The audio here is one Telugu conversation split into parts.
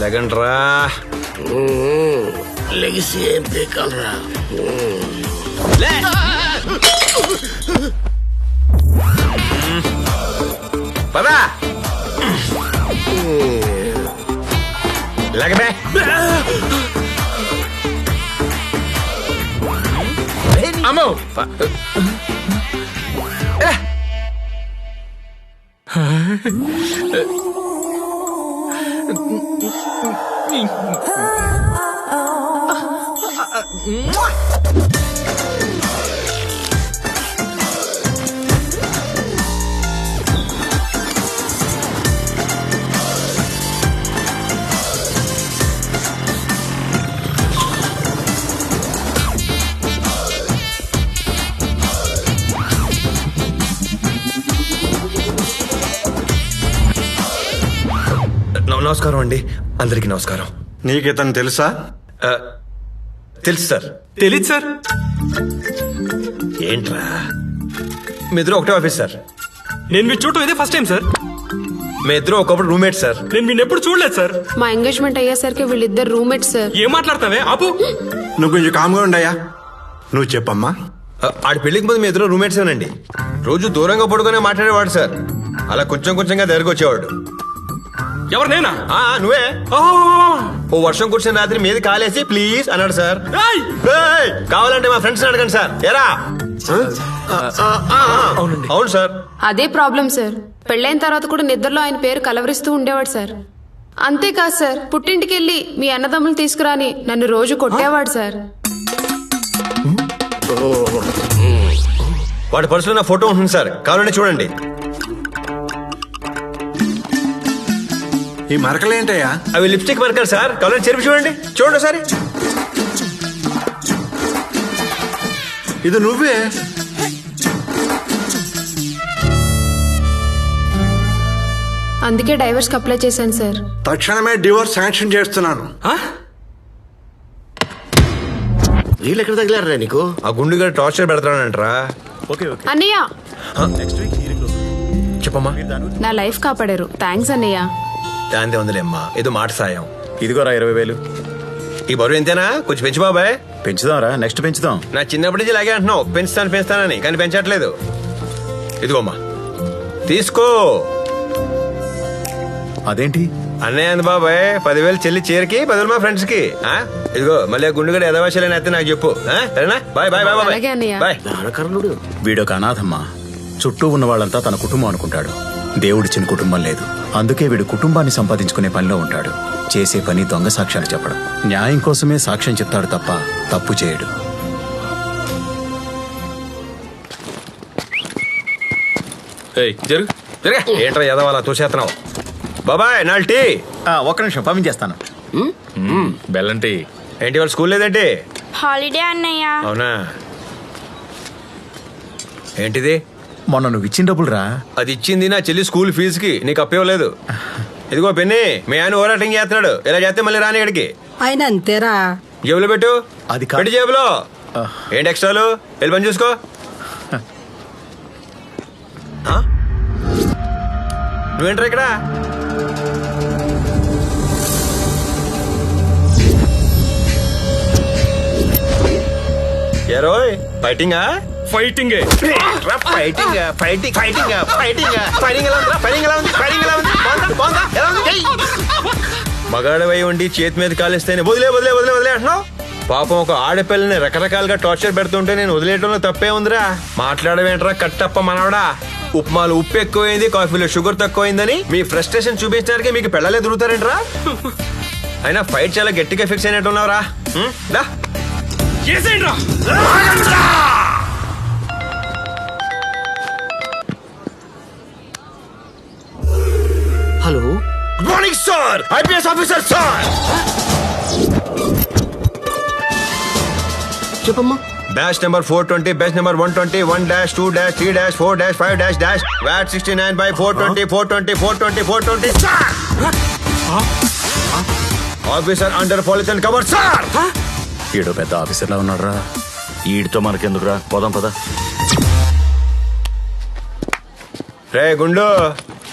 లెగండ్రా. లెగిసి ఏం పీకాలరా? పదా లగబే. అమ్మో నమస్కారం అండి. అందరికీ నమస్కారం. నీకితను తెలుసా? తెలుసు సార్. తెలీదు సార్. ఏంట్రా మీ ఇద్దరు ఒకటే ఆఫీస్ సార్? నేను మీరు చూడటం ఇదే ఫస్ట్ టైం సార్. మీ ఇద్దరు ఒకప్పుడు రూమ్మేట్ సార్. నేను మీరు ఎప్పుడు చూడలేదు సార్. మా ఎంగేజ్మెంట్ అయ్యేసరికి వీళ్ళిద్దరు రూమ్మేట్ సార్. ఏం మాట్లాడతావే ఆపు. నువ్వు కొంచెం కామ్గా ఉండయా. నువ్వు చెప్పమ్మా. ఆడి పెళ్లికి ముందు మీ ఇద్దరు రూమ్మేట్స్ ఏనండి. రోజు దూరంగా పడుకునే మాట్లాడేవాడు సార్. అలా కొంచెం కొంచెంగా దగ్గరకు వచ్చేవాడు. ఎవరు నేనా? నువ్వే. ఓ వర్షం కూర్చుని రాత్రి మీది కాలేసి ప్లీజ్ అన్నాడు సార్. కావాలంటే మా ఫ్రెండ్స్ అడగండి సార్. ఎరా అవును సార్. అదే ప్రాబ్లం సార్. పెళ్ళైన తర్వాత కూడా నిద్రలో ఆయన పేరు కలవరిస్తూ ఉండేవాడు సార్. అంతేకాదు సార్, పుట్టింటికి వెళ్ళి మీ అన్నదమ్ములు తీసుకురాని నన్ను రోజు కొట్టేవాడు సార్. వాడి పర్సులో నా ఫోటో ఉంటుంది సార్, కావాలంటే చూడండి. ఈ మరకలేంటయ్యా? అవి లిప్స్టిక్ మరకలు సార్, కావాలంటే చెరిపి చూడండి. చూడండి ఒకసారి. ఇది నువ్వే. అందుకే డైవర్స్ కి అప్లై చేశాను సార్. తక్షణమే డివోర్స్ శాంక్షన్ చేస్తున్నాను. వీళ్ళు ఎక్కడ తగిలారా నీకు? ఆ గుండుగా టార్చర్ పెడతానంటరా. అన్నయ్య చెప్పమ్మా. నా లైఫ్ కాపాడారు. థ్యాంక్స్ అన్నయ్య. దాంతే ఉందిలేమ్మా, ఏదో మాట సాయం. ఇదిగోరా 20,000. ఈ బరువు ఎంతేనా? కొంచెం పెంచు బాబాయ్. పెంచుదాంరా, నెక్స్ట్ పెంచుదాం. నా చిన్నప్పటి నుంచి ఇలాగే అంటున్నావు, పెంచుతానని, కానీ పెంచట్లేదు. ఇదిగోమ్మా తీసుకో. అదేంటి అన్నయ్య అంది బాబాయ్. 10,000 చెల్లి చీరకి, 10,000 మా ఫ్రెండ్స్ కి. ఇదిగో మళ్ళీ గుండుగడ ఎదవాశాలని అయితే నాకు చెప్పు. సరేనా? బాయ్ బాయ్ బాయ్ అలాగే అన్నయ్య. బాయ్. దానకర్ణుడు వీడొక అనాథమ్మా. చుట్టూ ఉన్న వాళ్ళంతా తన కుటుంబం అనుకుంటాడు. దేవుడిచ్చిన కుటుంబం లేదు. అందుకే వీడు కుటుంబాన్ని సంపాదించుకునే పనిలో ఉంటాడు. చేసే పని దొంగ సాక్ష్యాలు చెప్పడం. న్యాయం కోసమే సాక్ష్యం చెప్తాడు తప్ప తప్పు చేయడు. ఏంట్రా ఎదవాలా తోసేస్తున్నావు? బాబాయ్ నాలుగు టీ. ఒక్క నిమిషం పంపించేస్తాను. బెల్లం టీ. ఏంటి వాళ్ళ స్కూల్ లేదంటే? హాలిడే అన్నయ్య. అవునా? ఏంటిది? మొన్న నువ్వు ఇచ్చిన డబ్బులురా. అది ఇచ్చింది నా చెల్లి స్కూల్ ఫీజుకి, నీకు అప్పేవలేదు. ఇదిగో పెన్ని, మీ ఆయన ఓవరాటింగ్ చేస్తున్నాడు. ఇలా చేస్తే మళ్ళీ రాని ఇక్కడికి. ఆయన అంతేరా. జేబులో పెట్టు. అది పెట్టి జేబులో. ఏంటి ఎక్స్ట్రాలు? వెళ్ళి పని చూసుకో. నువ్వేంట్రా ఇక్కడ? ఏరోయ్ ఫైటింగా? Fighting fighting fighting fighting fighting fighting ఎలా ఉంది? ఫైటింగ్ ఎలా ఉంది? ఫైటింగ్ ఎలా ఉంది? బాగుందా? ఎలా ఉంది? మగాడవై ఉండి చేతి మీద కాలేస్తేనే వదిలే వదిలే వదిలే వదిలే అంటున్నావు. పాపం ఒక ఆడపిల్లని రకరకాలుగా టార్చర్ పెడుతుంటే నేను వదిలేయడంలో తప్పే ఉందిరా. మాట్లాడవేంట్రా కట్టప్ప మనవడా? ఉప్మాలు ఉప్పు ఎక్కువైంది, కాఫీలో షుగర్ తక్కువైందని మీ ఫ్రస్ట్రేషన్ చూపించడానికి మీకు పెళ్ళలే దొరుకుతారేంట్రా? అయినా ఫైట్ చాలా గట్టిగా ఫిక్స్ అయినట్టున్నావురా. Hello, good morning sir. IPS officer sir. చెప్పమ్మా. Batch number 420, batch number 120, 1-2-3-4-5-, VAT 69/420, 420, 420, 420 sir. Officer under polythene cover sir. ఈడో పెద్ద ఆఫీసర్లా ఉన్నాడురా. ఈడితో మనకెందుకురా, పోదాం పద. రే గుండు,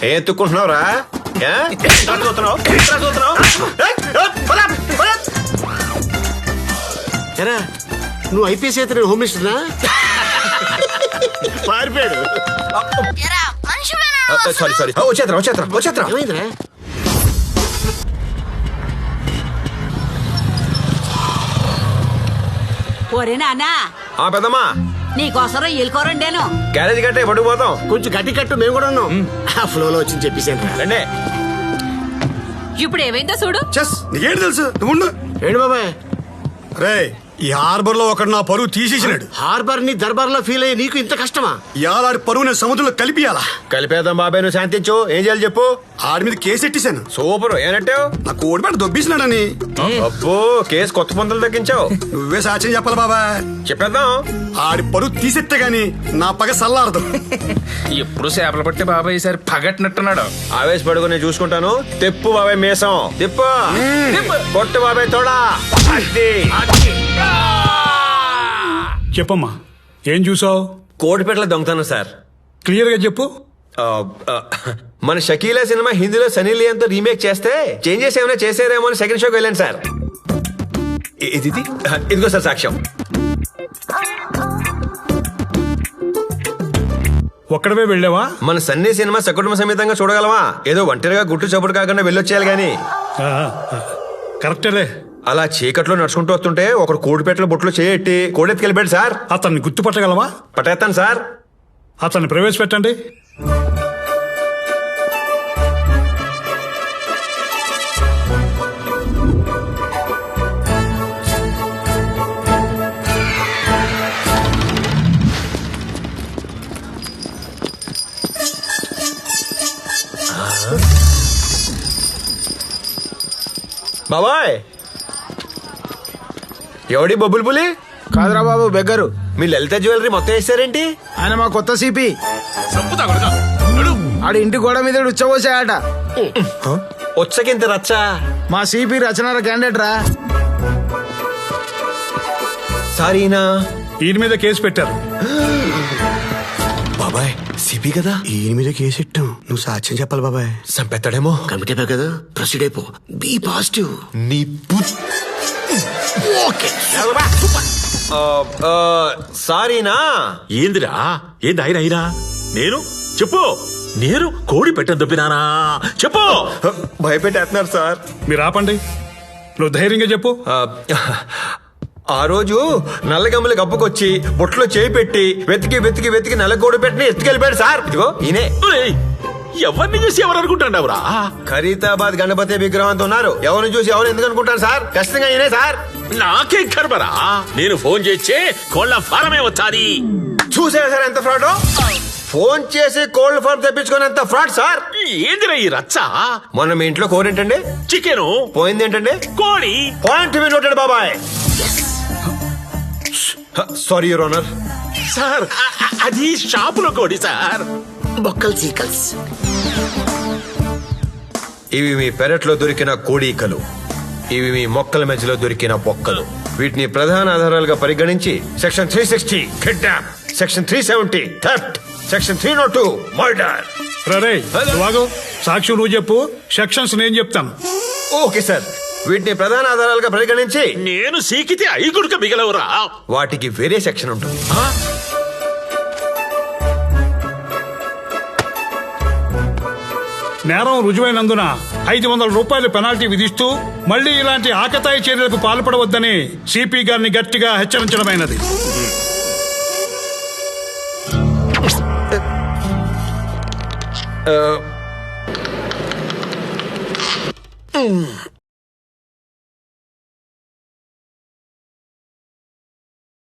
ఏ ఎత్తుకుంటున్నావురా? ఏ? ఏంట్రా చూస్తున్నావు? ఏంట్రా చూస్తున్నావు? ఏయ్, పద, పద. ఎరా నువ్వు ఐపీఎస్ అయితే నేను హోమ్ మినిస్టర్నా? పారిపోయాడు. సారీ వచ్చేత్రా ఏమైందిరా? ఒరే నాన్నా పెద్దమ్మా నీకోసరం ఎలుకోరండేను. క్యారేజ్ కట్టే పట్టుకుపోతాం. కొంచెం గట్టి కట్టు, మేము కూడా ఉన్నాం. ఆ ఫ్లోలో వచ్చి చెప్పేసాను రా. రండి. ఇప్పుడు ఏమైందో చూడు. చెస్ నీకేంటి తెలుసు నువ్వు ఉండు. ఏంటి బాబాయ్? రే ఈ హార్బర్ లో ఒకడు నా పరువు తీసేసినాడు. హార్బర్ ని దర్బార్ లో ఫీల్ అయ్యి నీకు ఇంత కష్టమా? యాలాడి పరువు నేను సముద్రంలో కలిపియాలా? కలిపేద్దాం బాబాయ్, నువ్వు శాంతించు. ఏం చేయాలి చెప్పు. ఆడి మీద కేసు ఎట్టేశాను. సూపర్. ఏనట్టావు? నా కోడిపేట దొబ్బేసినాడని. అబ్బో, కేసు కొత్త పొందలు తగ్గించావు. నువ్వే సాక్ష్యం చెప్పాలి బాబాయ్. చెప్పేద్దాం. ఆడి పరువు తీసెత్తే గాని నా పగ సల్లారదు. ఎప్పుడు చేపలు పట్టే బాబాయ్ ఈసారి పగట్టినట్టున్నాడు. ఆవేశపడుకు నేను చూసుకుంటాను. తెప్పు బాబాయ్ మీసం. తిప్పు. కొట్టు బాబాయ్ తోడా. చెప్పమ్మా, ఏం చూసావు? కోటిపేటలో దొంగతాను సార్. క్లియర్ గా చెప్పు. మన షకీలా సినిమా హిందీలో సనీ లియోన్ తో రీమేక్ చేస్తే చేంజెస్ ఏమైనా చేసారేమో అని సెకండ్ షోకి వెళ్ళాను సార్. ఇదిగో సార్ సాక్ష్యం. ఒక్కడవే వెళ్ళావా? మన సన్నీ సినిమా సకుటుంబ సమేతంగా చూడగలమా? ఏదో ఒంటరిగా గుట్టు చప్పుడు కాకుండా వెళ్ళొచ్చేయాలి గాని. కరెక్టేలే. అలా చీకట్లో నడుచుకుంటూ వస్తుంటే ఒకడు కోడిపేటలో బొట్లో చేయెట్టి కోడెత్తుకెళ్ళిపోయాడు సార్. అతన్ని గుర్తుపట్టగలవా? పట్టేస్తాను సార్. అతన్ని ప్రవేశపెట్టండి. బాబాయ్, ఎవడి బొబ్బులు పులి? కాదురా బాబు, బెగ్గరు. మీ లలిత జ్యువెలరీ మొత్తం వేసారేంటి? ఆయన మా కొత్త సిపి. ఆడి ఇంటి గోడ మీద ఉచ్చబోసాయట. వచ్చకింత రచ్చా? మా సిపి రచన క్యాండిడేట్ రా. సారీనా? ఈయన మీద కేసు పెట్టారు. బాబాయ్ సిపి కదా? ఈయన మీద కేసు ఎట్టాం. నువ్వు సాక్ష్యం చెప్పాలి బాబాయ్. సంపెత్తాడేమో. కమిటీ పే కదా, ప్రొసీడ్ అయిపో. Be positive. నీ సారీనా? ఏందిరా? ఏంది అయినా అయినా? నేను చెప్పు. నేను కోడి పెట్ట దొబ్బినానా? చెప్పు. భయపెట్టేస్తున్నారు సార్. మీరు ఆపండి. నువ్వు ధైర్యంగా చెప్పు. ఆ రోజు నల్లగమ్మల గప్పుకొచ్చి బొట్లో చేయి పెట్టి వెతికి వెతికి వెతికి నల్లగోడు పెట్టిన ఎత్తుకెళ్ళిపోయాడు సార్. ఇదిగో ఈయనే. ఎవరిని చూసి ఎవరు అనుకుంటాండవురా? ఖరీతాబాద్ గణపతి విగ్రహంతో ఉన్నారు. ఎవరిని చూసి ఎవరు ఎందుకు అనుకుంటాను సార్? ఖచ్చితంగా ఈయనే సార్. నాకేం కర్మరా? నేను ఫోన్ చేస్తే కోళ్ళ ఫారమే వచ్చాది. చూసారా సార్ ఎంత ఫ్రాడ్? ఫోన్ చేసి కోల్డ్ ఫార్మ్ తెప్పించుకునేంత ఫ్రాడ్ సార్. ఏందిరా ఈ రచ్చ? మొన్న మీ ఇంట్లో కూర ఏంటండి? చికెను. పోయింది ఏంటండి? కోడి. పాయింట్ మీ నోటెడ్ బాబాయ్. Sorry your honour. సార్ అది షాపులో కోడి సార్. బొక్కల్ సీకల్స్. ఇవి మీ పెరట్లో దొరికిన కోడీకలు. ఇవి మీ మొక్కల మధ్యలో దొరికిన బొక్కలు. వీటిని ప్రధాన ఆధారాలుగా పరిగణించి section 360 kidnap, section 370 theft, section 302 murder. రే వాగు. సాక్షి నువ్వు చెప్పు, సెక్షన్స్ నేను చెప్తాను. Okay sir. వీటిని ప్రధాన ఆధారాలుగా పరిగణించి నేను సీకితే ఐగుడుక మిగలవురా. వాటికి వేరే సెక్షన్ ఉంటుంది. నేరం రుజువైనందున 500 రూపాయలు పెనాల్టీ విధిస్తూ మళ్లీ ఇలాంటి ఆకతాయి చర్యలకు పాల్పడవద్దని సిపి గారిని గట్టిగా హెచ్చరించడమైనది.